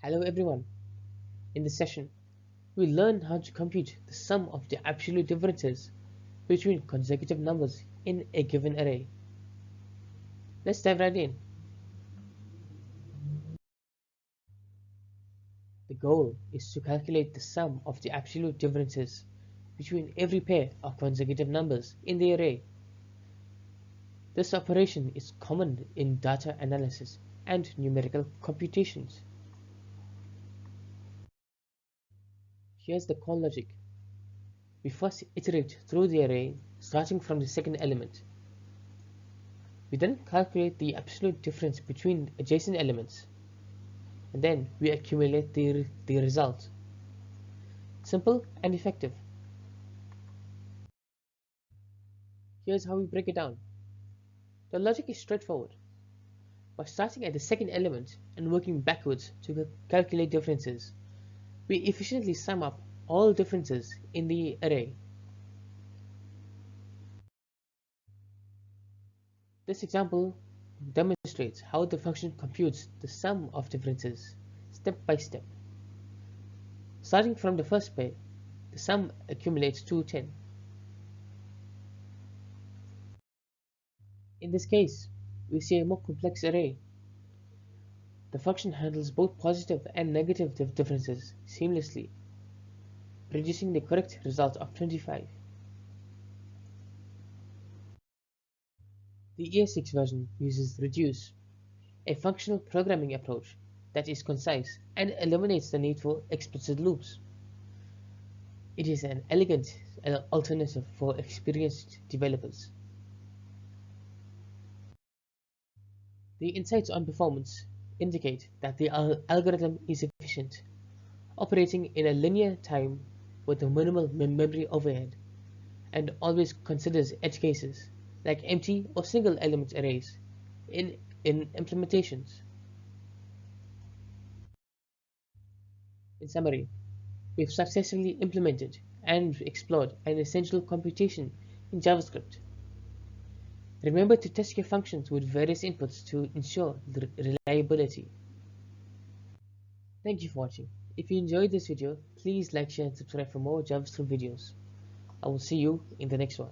Hello everyone. In this session, we'll learn how to compute the sum of the absolute differences between consecutive numbers in a given array. Let's dive right in. The goal is to calculate the sum of the absolute differences between every pair of consecutive numbers in the array. This operation is common in data analysis and numerical computations. Here's the call logic. We first iterate through the array starting from the second element. We then calculate the absolute difference between adjacent elements, and then we accumulate the result. Simple and effective. Here's how we break it down. The logic is straightforward. By starting at the second element and working backwards to calculate differences, we efficiently sum up all differences in the array. This example demonstrates how the function computes the sum of differences step by step. Starting from the first pair, the sum accumulates to 10. In this case, we see a more complex array. The function handles both positive and negative differences seamlessly, producing the correct result of 25. The ES6 version uses reduce, a functional programming approach that is concise and eliminates the need for explicit loops. It is an elegant alternative for experienced developers. The insights on performance indicate that the algorithm is efficient, operating in a linear time with a minimal memory overhead, and always considers edge cases like empty or single element arrays in implementations. In summary, we've successfully implemented and explored an essential computation in JavaScript. Remember to test your functions with various inputs to ensure reliability. Thank you for watching. If you enjoyed this video, please like, share and subscribe for more JavaScript videos. I will see you in the next one.